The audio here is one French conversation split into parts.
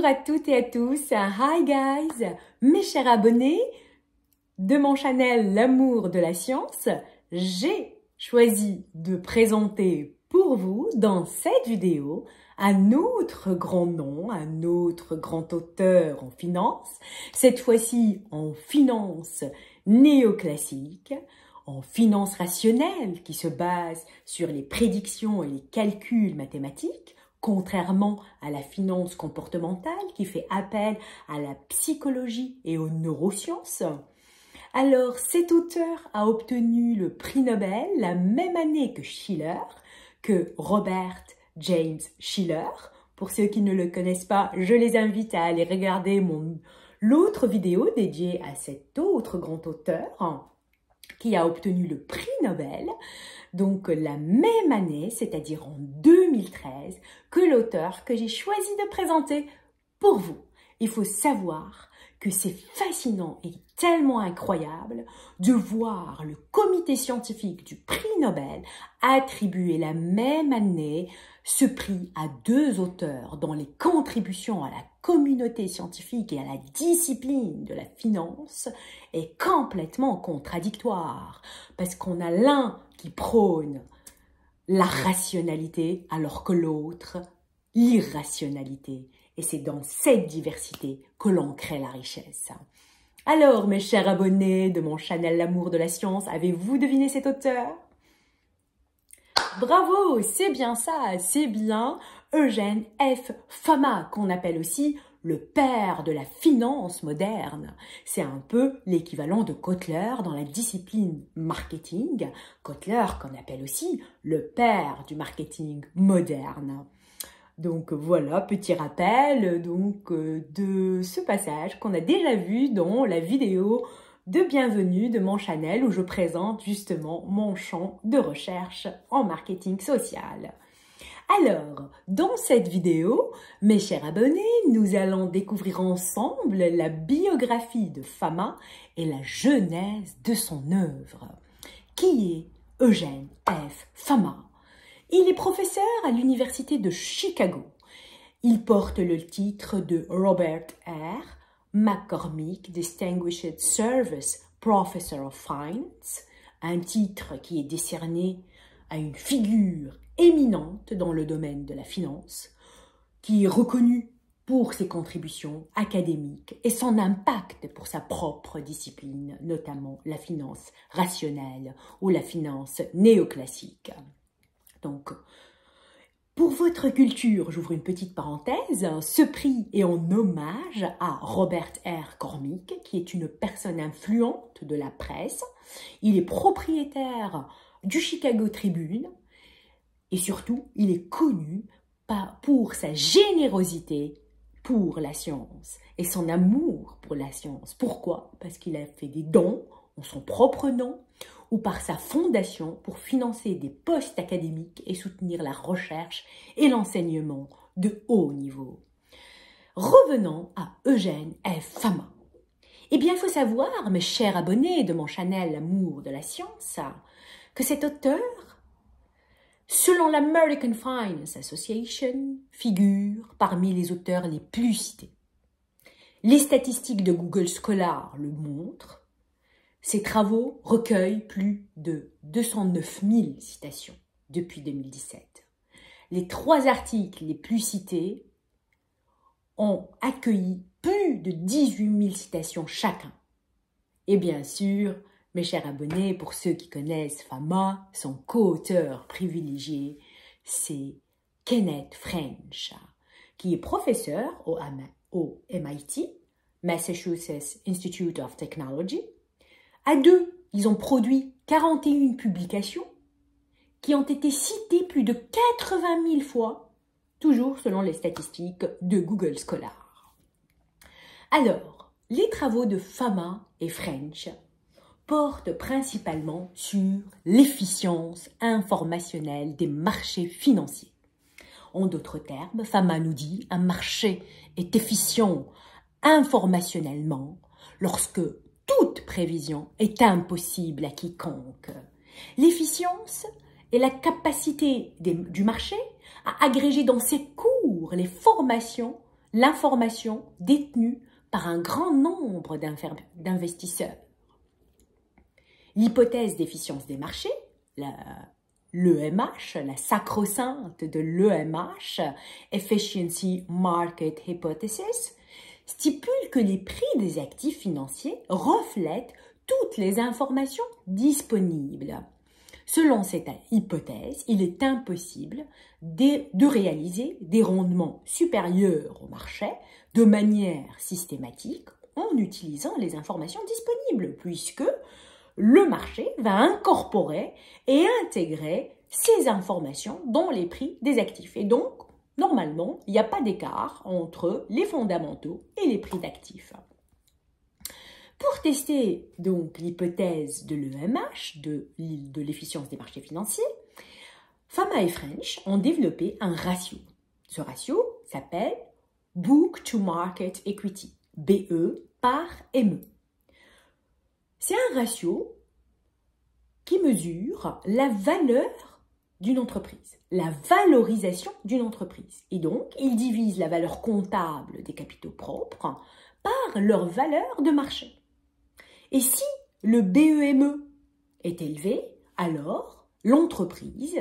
Bonjour à toutes et à tous, hi guys, mes chers abonnés de mon channel L'amour de la science. J'ai choisi de présenter pour vous dans cette vidéo un autre grand nom, un autre grand auteur en finance, cette fois-ci en finance néoclassique, en finance rationnelle qui se base sur les prédictions et les calculs mathématiques, contrairement à la finance comportementale qui fait appel à la psychologie et aux neurosciences. Alors, cet auteur a obtenu le prix Nobel la même année que Schiller, que Robert James Schiller. Pour ceux qui ne le connaissent pas, je les invite à aller regarder l'autre vidéo dédiée à cet autre grand auteur qui a obtenu le prix Nobel, donc la même année, c'est-à-dire en 2013, que l'auteur que j'ai choisi de présenter pour vous. Il faut savoir que c'est fascinant et tellement incroyable de voir le comité scientifique du prix Nobel attribuer la même année ce prix à deux auteurs dont les contributions à la communauté scientifique et à la discipline de la finance est complètement contradictoire, parce qu'on a l'un qui prône la rationalité alors que l'autre l'irrationalité. Et c'est dans cette diversité que l'on crée la richesse. Alors, mes chers abonnés de mon channel L'amour de la science, avez-vous deviné cet auteur? Bravo, c'est bien ça, c'est bien Eugène F. Fama, qu'on appelle aussi le père de la finance moderne. C'est un peu l'équivalent de Kotler dans la discipline marketing. Kotler qu'on appelle aussi le père du marketing moderne. Donc voilà, petit rappel de ce passage qu'on a déjà vu dans la vidéo de bienvenue de mon channel où je présente justement mon champ de recherche en marketing social. Alors, dans cette vidéo, mes chers abonnés, nous allons découvrir ensemble la biographie de Fama et la genèse de son œuvre. Qui est Eugène F. Fama? Il est professeur à l'université de Chicago. Il porte le titre de Robert R. McCormick Distinguished Service Professor of Finance, un titre qui est décerné à une figure éminente dans le domaine de la finance, qui est reconnue pour ses contributions académiques et son impact pour sa propre discipline, notamment la finance rationnelle ou la finance néoclassique. Donc, pour votre culture, j'ouvre une petite parenthèse, ce prix est en hommage à Robert R. Cormick, qui est une personne influente de la presse. Il est propriétaire du Chicago Tribune et surtout, il est connu pour sa générosité pour la science et son amour pour la science. Pourquoi? Parce qu'il a fait des dons en son propre nom ou par sa fondation pour financer des postes académiques et soutenir la recherche et l'enseignement de haut niveau. Revenons à Eugène F. Fama. Eh bien, il faut savoir, mes chers abonnés de mon channel L'amour de la science, que cet auteur, selon l'American Finance Association, figure parmi les auteurs les plus cités. Les statistiques de Google Scholar le montrent. Ses travaux recueillent plus de 209 000 citations depuis 2017. Les 3 articles les plus cités ont accueilli plus de 18 000 citations chacun. Et bien sûr, mes chers abonnés, pour ceux qui connaissent Fama, son co-auteur privilégié, c'est Kenneth French, qui est professeur au MIT, Massachusetts Institute of Technology. À deux, ils ont produit 41 publications qui ont été citées plus de 80 000 fois, toujours selon les statistiques de Google Scholar. Alors, les travaux de Fama et French portent principalement sur l'efficience informationnelle des marchés financiers. En d'autres termes, Fama nous dit un marché est efficient informationnellement lorsque toute prévision est impossible à quiconque. L'efficience est la capacité du marché à agréger dans ses cours les formations l'information détenue par un grand nombre d'investisseurs. L'hypothèse d'efficience des marchés, l'EMH, la sacro-sainte de l'EMH, Efficiency Market Hypothesis, stipule que les prix des actifs financiers reflètent toutes les informations disponibles. Selon cette hypothèse, il est impossible de réaliser des rendements supérieurs au marché de manière systématique en utilisant les informations disponibles, puisque le marché va incorporer et intégrer ces informations dans les prix des actifs. Et donc, normalement, il n'y a pas d'écart entre les fondamentaux et les prix d'actifs. Pour tester donc l'hypothèse de l'EMH, de l'efficience des marchés financiers, Fama et French ont développé un ratio. Ce ratio s'appelle Book to Market Equity, BE par ME. C'est un ratio qui mesure la valeur d'une entreprise, la valorisation d'une entreprise. Et donc, il divise la valeur comptable des capitaux propres par leur valeur de marché. Et si le BEME est élevé, alors l'entreprise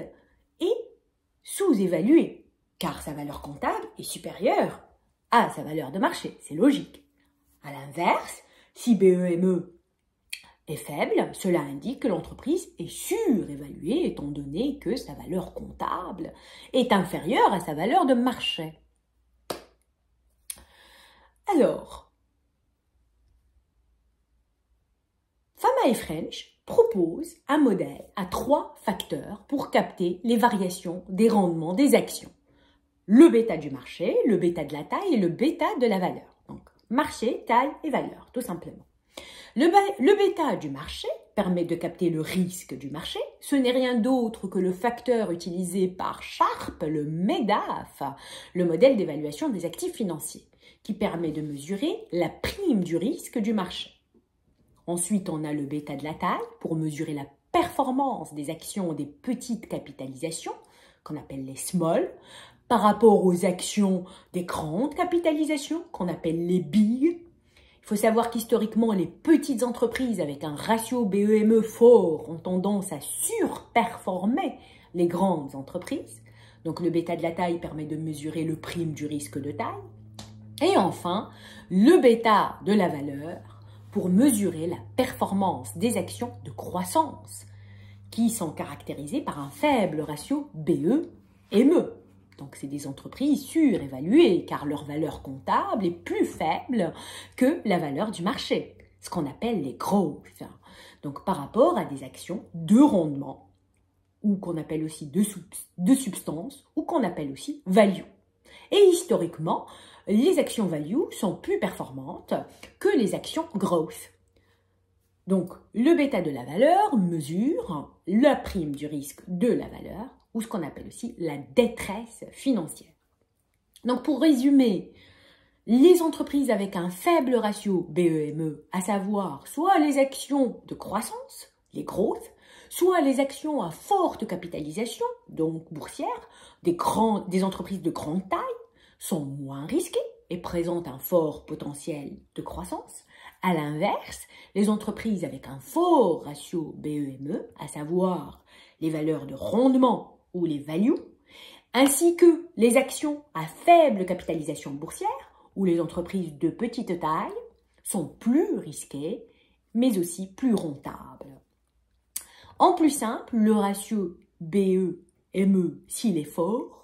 est sous-évaluée, car sa valeur comptable est supérieure à sa valeur de marché. C'est logique. À l'inverse, si BEME est faible, cela indique que l'entreprise est surévaluée étant donné que sa valeur comptable est inférieure à sa valeur de marché. Alors, Fama et French proposent un modèle à 3 facteurs pour capter les variations des rendements des actions. Le bêta du marché, le bêta de la taille et le bêta de la valeur. Donc, marché, taille et valeur, tout simplement. Le bêta du marché permet de capter le risque du marché. Ce n'est rien d'autre que le facteur utilisé par Sharpe, le MEDAF, le modèle d'évaluation des actifs financiers, qui permet de mesurer la prime du risque du marché. Ensuite, on a le bêta de la taille pour mesurer la performance des actions des petites capitalisations, qu'on appelle les small, par rapport aux actions des grandes capitalisations, qu'on appelle les big. Il faut savoir qu'historiquement, les petites entreprises avec un ratio BEME fort ont tendance à surperformer les grandes entreprises. Donc, le bêta de la taille permet de mesurer le prime du risque de taille. Et enfin, le bêta de la valeur pour mesurer la performance des actions de croissance, qui sont caractérisées par un faible ratio BE-ME. Donc, c'est des entreprises surévaluées, car leur valeur comptable est plus faible que la valeur du marché, ce qu'on appelle les growth. Donc, par rapport à des actions de rendement, ou qu'on appelle aussi de substance, ou qu'on appelle aussi value. Et historiquement, les actions value sont plus performantes que les actions growth. Donc, le bêta de la valeur mesure la prime du risque de la valeur, ou ce qu'on appelle aussi la détresse financière. Donc, pour résumer, les entreprises avec un faible ratio BEME, à savoir soit les actions de croissance, les growth, soit les actions à forte capitalisation, donc boursière, des entreprises de grande taille, sont moins risquées et présentent un fort potentiel de croissance. À l'inverse, les entreprises avec un fort ratio BEME, à savoir les valeurs de rendement ou les values, ainsi que les actions à faible capitalisation boursière ou les entreprises de petite taille, sont plus risquées, mais aussi plus rentables. En plus simple, le ratio BE-ME, s'il est fort,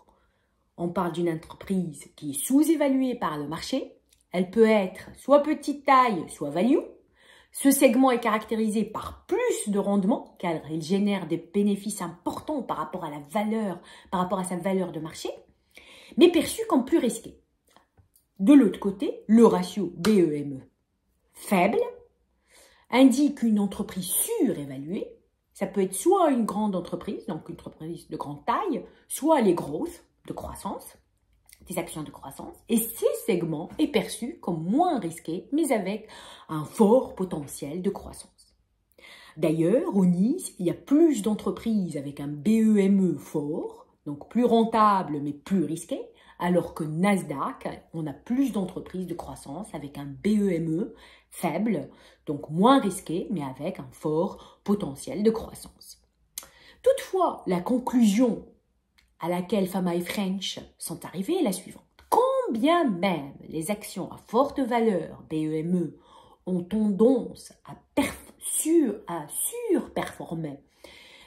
on parle d'une entreprise qui est sous-évaluée par le marché. Elle peut être soit petite taille, soit value. Ce segment est caractérisé par plus de rendement, car il génère des bénéfices importants par rapport à sa valeur de marché, mais perçu comme plus risqué. De l'autre côté, le ratio BEME faible indique une entreprise surévaluée. Ça peut être soit une grande entreprise, donc une entreprise de grande taille, soit les growth, de croissance, des actions de croissance, et ces segments est perçu comme moins risqués, mais avec un fort potentiel de croissance. D'ailleurs, au NIS, il y a plus d'entreprises avec un BEME fort, donc plus rentable mais plus risqué, alors que Nasdaq, on a plus d'entreprises de croissance avec un BEME faible, donc moins risqué, mais avec un fort potentiel de croissance. Toutefois, la conclusion à laquelle Fama et French sont arrivés est la suivante. Bien même les actions à forte valeur, BEME, ont tendance à surperformer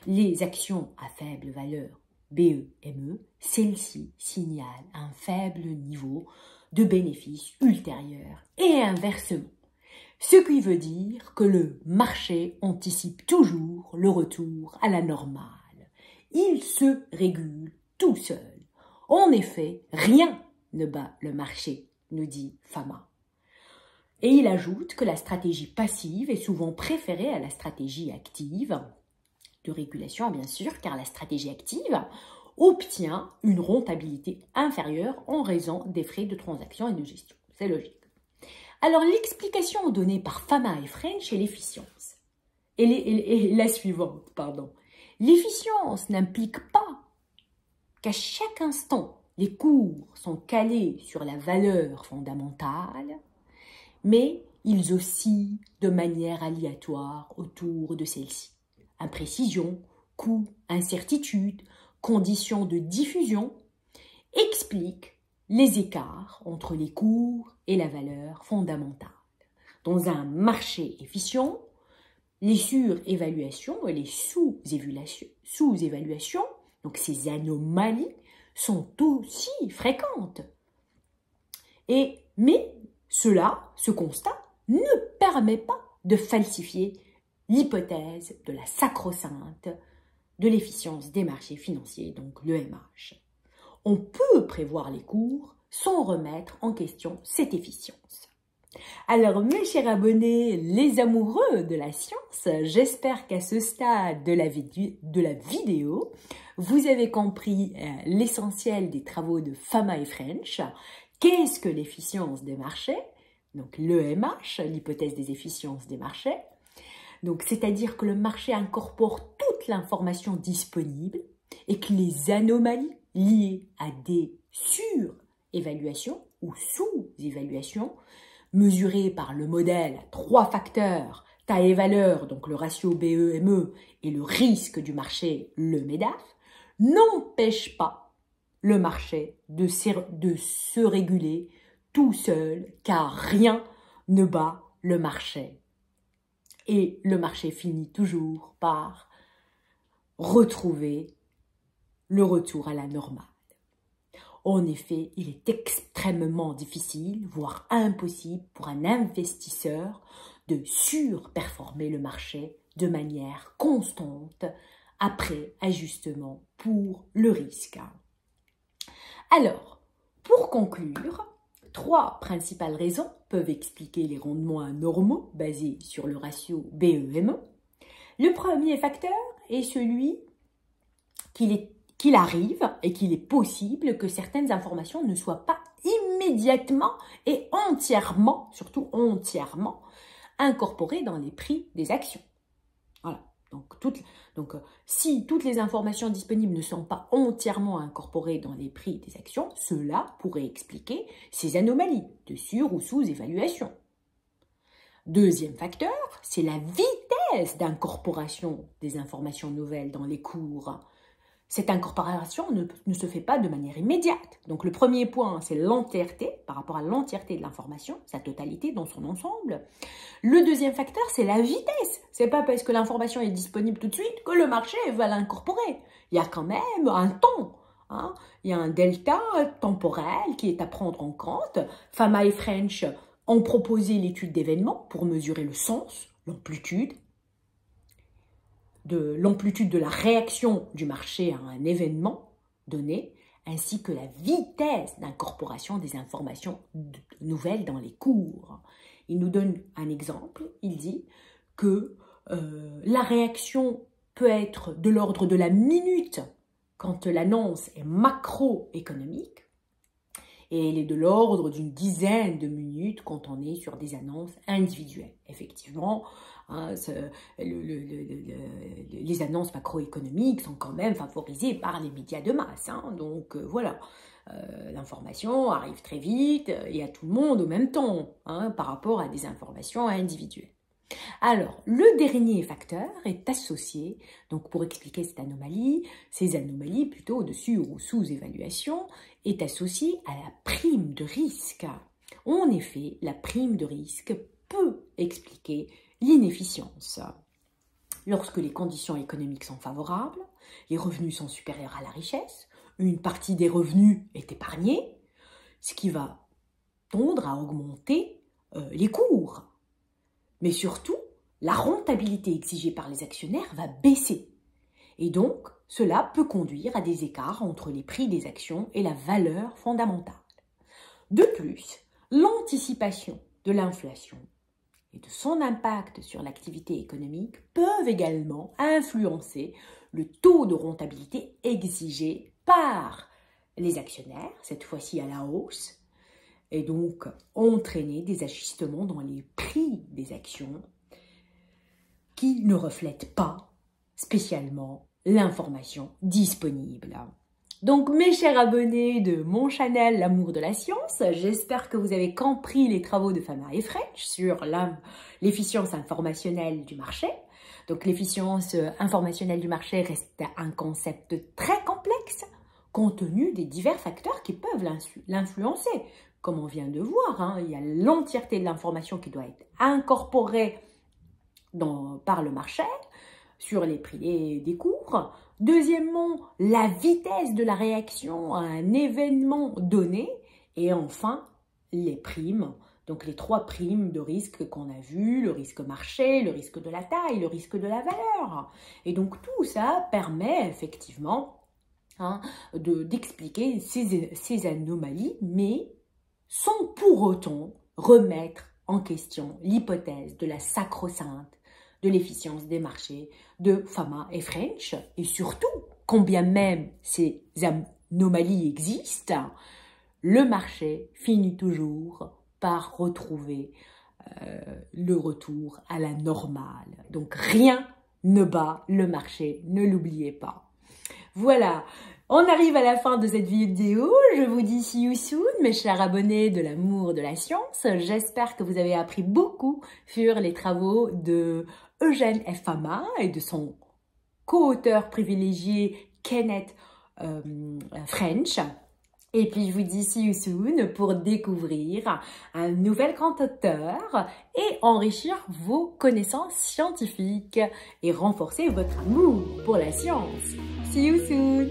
les actions à faible valeur, BEME, celles-ci signalent un faible niveau de bénéfices ultérieurs et inversement. Ce qui veut dire que le marché anticipe toujours le retour à la normale. Il se régule tout seul. En effet, rien ne bat le marché, nous dit Fama. Et il ajoute que la stratégie passive est souvent préférée à la stratégie active, de régulation bien sûr, car la stratégie active obtient une rentabilité inférieure en raison des frais de transaction et de gestion. C'est logique. Alors l'explication donnée par Fama et French est l'efficience. Et la suivante, pardon. L'efficience n'implique pas qu'à chaque instant, les cours sont calés sur la valeur fondamentale, mais ils oscillent de manière aléatoire autour de celle-ci. Imprécision, coût, incertitude, conditions de diffusion expliquent les écarts entre les cours et la valeur fondamentale. Dans un marché efficient, les surévaluations et les sous-évaluations, donc ces anomalies, sont aussi fréquentes. Mais ce constat ne permet pas de falsifier l'hypothèse de la sacro-sainte de l'efficience des marchés financiers, donc l'EMH. On peut prévoir les cours sans remettre en question cette efficience. Alors, mes chers abonnés, les amoureux de la science, j'espère qu'à ce stade de la vidéo, vous avez compris l'essentiel des travaux de Fama et French. Qu'est-ce que l'efficience des marchés? Donc, l'EMH, l'hypothèse des efficiences des marchés. Donc, c'est-à-dire que le marché incorpore toute l'information disponible et que les anomalies liées à des surévaluations ou sous-évaluations mesurées par le modèle à 3 facteurs, taille et valeur, donc le ratio BEME et le risque du marché, le MEDAF, n'empêchent pas le marché de se réguler tout seul, car rien ne bat le marché. Et le marché finit toujours par retrouver le retour à la normale. En effet, il est extrêmement difficile, voire impossible pour un investisseur de surperformer le marché de manière constante après ajustement pour le risque. Alors, pour conclure, 3 principales raisons peuvent expliquer les rendements anormaux basés sur le ratio BEME. Le premier facteur est celui qu'il arrive et qu'il est possible que certaines informations ne soient pas immédiatement et entièrement, surtout entièrement, incorporées dans les prix des actions. Voilà. Donc, si toutes les informations disponibles ne sont pas entièrement incorporées dans les prix des actions, cela pourrait expliquer ces anomalies de sur- ou sous-évaluation. Deuxième facteur, c'est la vitesse d'incorporation des informations nouvelles dans les cours. Cette incorporation ne se fait pas de manière immédiate. Donc le premier point, c'est l'entièreté, par rapport à l'entièreté de l'information, sa totalité dans son ensemble. Le deuxième facteur, c'est la vitesse. C'est pas parce que l'information est disponible tout de suite que le marché va l'incorporer. Il y a quand même un temps. Il y a un delta temporel qui est à prendre en compte. Fama et French ont proposé l'étude d'événements pour mesurer le sens, l'amplitude de la réaction du marché à un événement donné, ainsi que la vitesse d'incorporation des informations nouvelles dans les cours. Il nous donne un exemple, il dit que la réaction peut être de l'ordre de la minute quand l'annonce est macroéconomique et elle est de l'ordre d'une dizaine de minutes quand on est sur des annonces individuelles. Effectivement, hein, les annonces macroéconomiques sont quand même favorisées par les médias de masse. Hein, donc voilà, l'information arrive très vite et à tout le monde au même temps, hein, par rapport à des informations individuelles. Alors, le dernier facteur est associé, donc pour expliquer cette anomalie, ces anomalies plutôt au-dessus ou sous-évaluation, est associé à la prime de risque. En effet, la prime de risque peut expliquer l'inefficience. Lorsque les conditions économiques sont favorables, les revenus sont supérieurs à la richesse, une partie des revenus est épargnée, ce qui va tendre à augmenter les cours. Mais surtout, la rentabilité exigée par les actionnaires va baisser. Et donc, cela peut conduire à des écarts entre les prix des actions et la valeur fondamentale. De plus, l'anticipation de l'inflation et de son impact sur l'activité économique peuvent également influencer le taux de rentabilité exigé par les actionnaires, cette fois-ci à la hausse, et donc entraîner des ajustements dans les prix des actions qui ne reflètent pas spécialement l'information disponible. Donc mes chers abonnés de mon channel L'amour de la science, j'espère que vous avez compris les travaux de Fama et French sur l'efficience informationnelle du marché. Donc l'efficience informationnelle du marché reste un concept très complexe compte tenu des divers facteurs qui peuvent l'influencer. Comme on vient de voir, hein, il y a l'entièreté de l'information qui doit être incorporée par le marché sur les prix des cours. Deuxièmement, la vitesse de la réaction à un événement donné. Et enfin, les primes. Donc les 3 primes de risque qu'on a vues, le risque marché, le risque de la taille, le risque de la valeur. Et donc tout ça permet effectivement hein, d'expliquer ces anomalies, mais sans pour autant remettre en question l'hypothèse de la sacro-sainte de l'efficience des marchés de Fama et French, et surtout, combien même ces anomalies existent, le marché finit toujours par retrouver le retour à la normale. Donc rien ne bat le marché, ne l'oubliez pas. Voilà, on arrive à la fin de cette vidéo. Je vous dis see you soon, mes chers abonnés de l'amour de la science. J'espère que vous avez appris beaucoup sur les travaux de Eugène F. Fama et de son co-auteur privilégié Kenneth French. Et puis je vous dis see you soon pour découvrir un nouvel grand auteur et enrichir vos connaissances scientifiques et renforcer votre amour pour la science. See you soon!